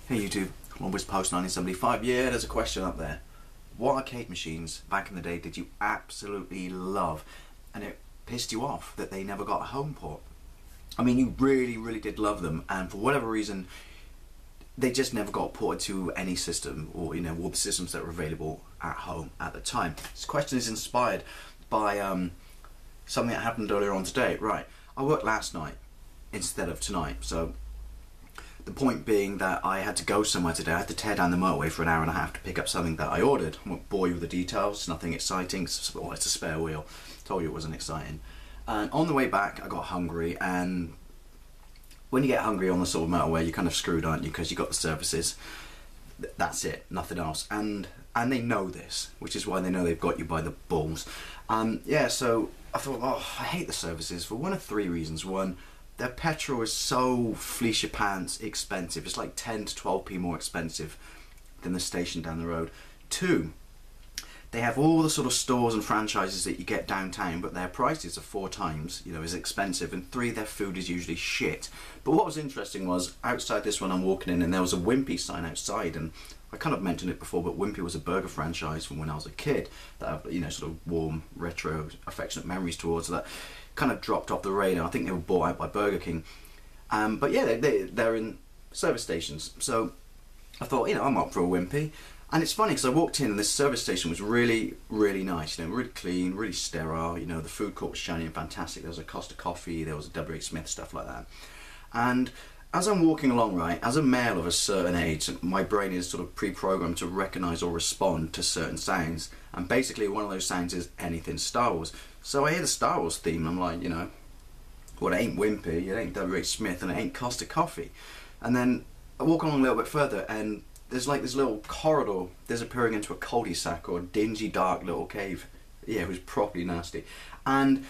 Hey YouTube, Columbus Post 1975. Yeah, there's a question up there. What arcade machines back in the day did you absolutely love and it pissed you off that they never got a home port? I mean, you really did love them, and for whatever reason they just never got ported to any system, or all the systems that were available at home at the time. This question is inspired by something that happened earlier on today. Right, I worked last night instead of tonight, so the point being that I had to go somewhere today. I had to tear down the motorway for an hour and a half to pick up something that I ordered. I won't bore you with the details, nothing exciting. It's a spare wheel. Told you it wasn't exciting. And on the way back I got hungry, and when you get hungry on the sort of motorway you're kind of screwed, aren't you, because you got the services. That's it, nothing else. And they know this, which is why they know they've got you by the balls. Yeah, so I thought, oh, I hate the services for one of three reasons. One, their petrol is so fleece your pants expensive. It's like 10 to 12p more expensive than the station down the road. Two, they have all the sort of stores and franchises that you get downtown, but their prices are 4 times, as expensive. And three, their food is usually shit. But what was interesting was, outside this one I'm walking in, and there was a Wimpy sign outside, and I kind of mentioned it before, but Wimpy was a burger franchise from when I was a kid that I have, sort of warm, retro, affectionate memories towards. That kind of dropped off the radar. I think they were bought out by Burger King. But yeah, they're in service stations. So I thought, I'm up for a Wimpy. And it's funny because I walked in and this service station was really nice, really clean, really sterile. The food court was shiny and fantastic. There was a Costa Coffee, there was a W.H. Smith, stuff like that. And as I'm walking along, right, as a male of a certain age, my brain is sort of pre-programmed to recognise or respond to certain sounds. And basically one of those sounds is anything Star Wars. So I hear the Star Wars theme and I'm like, well, it ain't Wimpy, it ain't W.H. Smith, and it ain't Costa Coffee. And then I walk along a little bit further and there's like this little corridor disappearing into a cul-de-sac or a dingy dark little cave. Yeah, it was properly nasty. And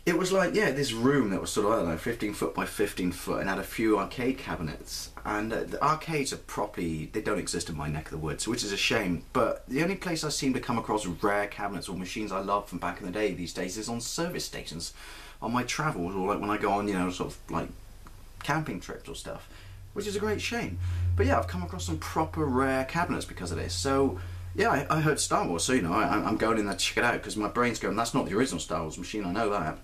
it was like, yeah, this room that was sort of, I don't know, 15 foot by 15 foot and had a few arcade cabinets. And the arcades are properly, they don't exist in my neck of the woods, which is a shame. But the only place I seem to come across rare cabinets or machines I love from back in the day these days is on service stations, on my travels, or like when I go on, sort of like camping trips or stuff, which is a great shame. But yeah, I've come across some proper rare cabinets because of this. So yeah, I heard Star Wars, so I'm going in there to check it out because my brain's going, that's not the original Star Wars machine, I know that.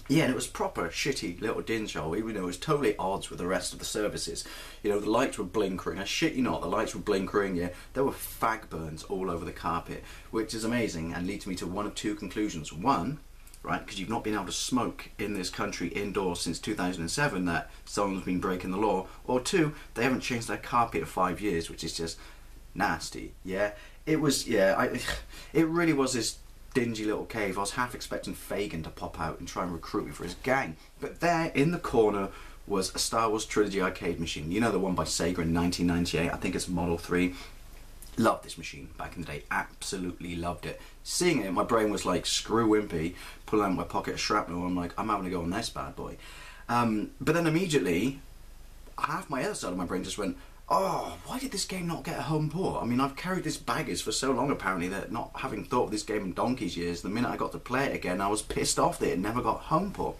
Yeah, and it was proper shitty little dinge hole, even though it was totally at odds with the rest of the services. The lights were blinkering, I shit you not, the lights were blinkering, yeah. There were fag burns all over the carpet, which is amazing and leads me to one of two conclusions. One, right, because you've not been able to smoke in this country indoors since 2007, that someone's been breaking the law. Or two, they haven't changed their carpet in 5 years, which is just nasty, yeah. It was, yeah, it really was this dingy little cave. I was half expecting Fagin to pop out and try and recruit me for his gang. But there in the corner was a Star Wars Trilogy arcade machine. The one by Sega in 1998, I think it's Model 3. Loved this machine back in the day, absolutely loved it. Seeing it, my brain was like, screw Wimpy, pulling out my pocket of shrapnel, I'm like, I'm having to go on this bad boy. But then immediately, half my other side of my brain just went, oh, why did this game not get a home port? I mean, I've carried this baggage for so long apparently that not having thought of this game in donkey's years, the minute I got to play it again, I was pissed off that it never got home port.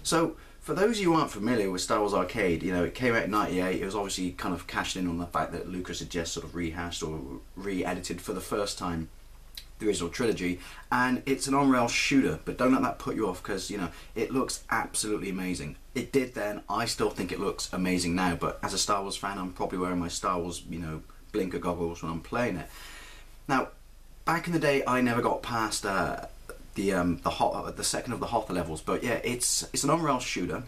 So, for those of you who aren't familiar with Star Wars Arcade, it came out in '98, it was obviously kind of cashing in on the fact that Lucas had just sort of rehashed or re-edited for the first time the original trilogy, and it's an on-rail shooter, but don't let that put you off because, it looks absolutely amazing. It did then, I still think it looks amazing now, but as a Star Wars fan, I'm probably wearing my Star Wars, blinker goggles when I'm playing it. Now, back in the day, I never got past the second of the Hoth levels, but yeah, it's an on-rail shooter.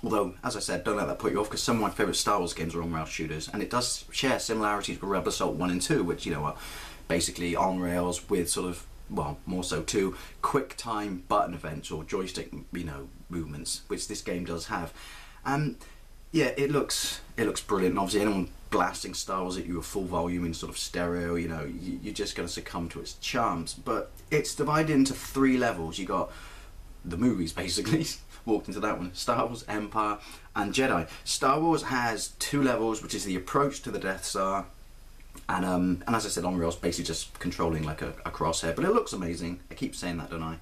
Although, as I said, don't let that put you off, because some of my favourite Star Wars games are on-rail shooters, and it does share similarities with Rebel Assault 1 and 2, which, are basically on rails with sort of, well, more so too, quick time button events or joystick, movements, which this game does have. And yeah, it looks brilliant. And obviously, anyone blasting Star Wars at you at full volume in sort of stereo, you're just going to succumb to its charms. But it's divided into 3 levels. You got the movies, basically. Walked into that one. Star Wars, Empire, and Jedi. Star Wars has 2 levels, which is the approach to the Death Star. And as I said, on rails, basically just controlling like a crosshair, but it looks amazing. I keep saying that, don't I?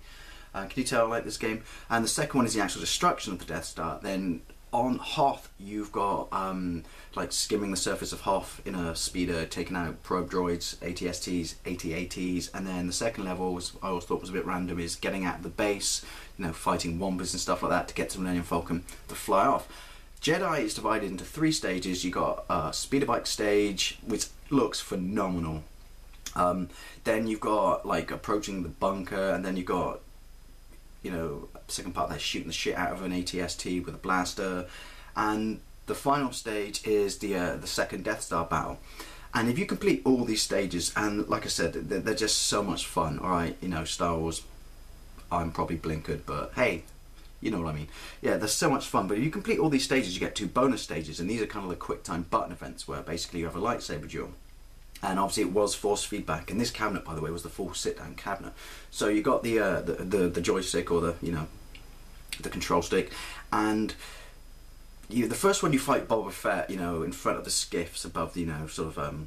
Can you tell I like this game? And the second one is the actual destruction of the Death Star. Then On Hoth, you've got like skimming the surface of Hoth in a speeder, taking out probe droids, ATSTs, AT-ATs, and then the second level, I always thought was a bit random, is getting out of the base, you know, fighting Wombas and stuff like that to get to the Millennium Falcon to fly off. Jedi is divided into 3 stages. You got a speeder bike stage, which looks phenomenal. Then you've got like approaching the bunker, and then you've got, you know, second part there shooting the shit out of an ATST with a blaster, and the final stage is the second Death Star battle. And if you complete all these stages, and like I said, they're just so much fun. All right, you know, Star Wars, I'm probably blinkered, but hey, you know what I mean. Yeah, they're so much fun. But if you complete all these stages, you get 2 bonus stages, and these are kind of the quick time button events where basically you have a lightsaber duel. And obviously it was force feedback, and this cabinet, by the way, was the full sit-down cabinet. So you got the joystick, or the, you know, the control stick, and the first one you fight Boba Fett, you know, in front of the skiffs above the, you know, sort of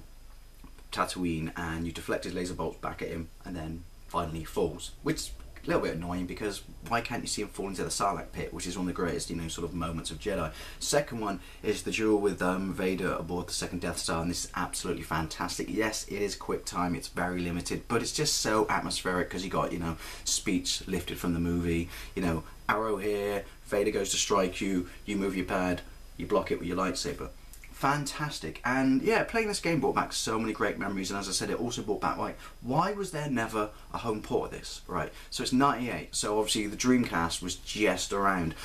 Tatooine, and you deflect his laser bolts back at him, and then finally he falls, which a little bit annoying, because why can't you see him fall into the Sarlacc pit, which is one of the greatest, you know, sort of moments of Jedi. Second one is the duel with Vader aboard the second Death Star, and this is absolutely fantastic. Yes, it is quick time, it's very limited, but it's just so atmospheric, because you got, you know, speech lifted from the movie, you know, arrow here, Vader goes to strike you, you move your pad, you block it with your lightsaber. Fantastic. And yeah, playing this game brought back so many great memories, and as I said, it also brought back, like, why was there never a home port of this, right? So it's 98, so obviously the Dreamcast was just around.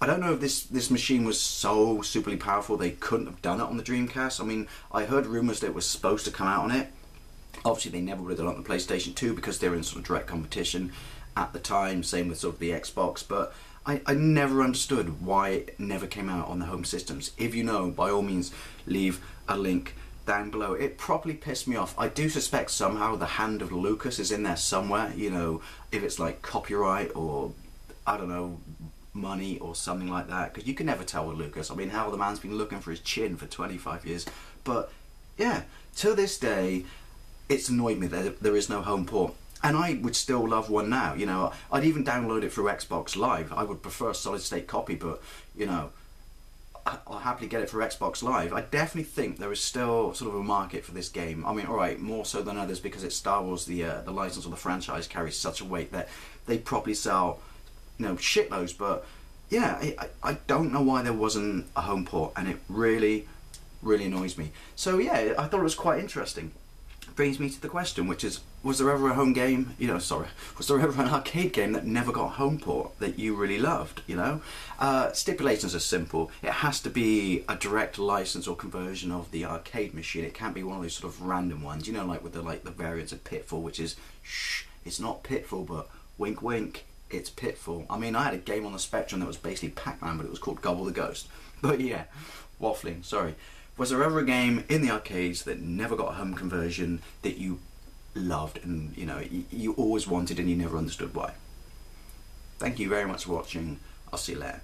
I don't know if this machine was so superly powerful they couldn't have done it on the Dreamcast. I mean, I heard rumours that it was supposed to come out on it. Obviously they never would have done it on the PlayStation 2 because they were in sort of direct competition at the time, same with sort of the Xbox, but I never understood why it never came out on the home systems. If you know, by all means, leave a link down below. It properly pissed me off. I do suspect somehow the hand of Lucas is in there somewhere, you know, if it's like copyright or, I don't know, money or something like that, because you can never tell with Lucas. I mean, hell, the man's been looking for his chin for 25 years. But yeah, to this day, it's annoyed me that there is no home port. And I would still love one now, you know. I'd even download it through Xbox Live. I would prefer a solid state copy, but, you know, I'll happily get it for Xbox Live. I definitely think there is still sort of a market for this game. I mean, alright, more so than others, because it's Star Wars, the license or the franchise carries such a weight that they probably sell, you know, shitloads. But yeah, I don't know why there wasn't a home port, and it really, really annoys me. So yeah, I thought it was quite interesting. Brings me to the question, which is, was there ever a home game, you know, sorry, was there ever an arcade game that never got a home port that you really loved, you know? Stipulations are simple. It has to be a direct license or conversion of the arcade machine. It can't be one of those sort of random ones, you know, like with the variants of Pitfall, which is, shh, it's not Pitfall, but wink wink, it's Pitfall. I mean, I had a game on the Spectrum that was basically Pac-Man, but it was called Gobble the Ghost. But yeah, waffling, sorry. Was there ever a game in the arcades that never got a home conversion that you loved and, you know, you always wanted and you never understood why? Thank you very much for watching. I'll see you later.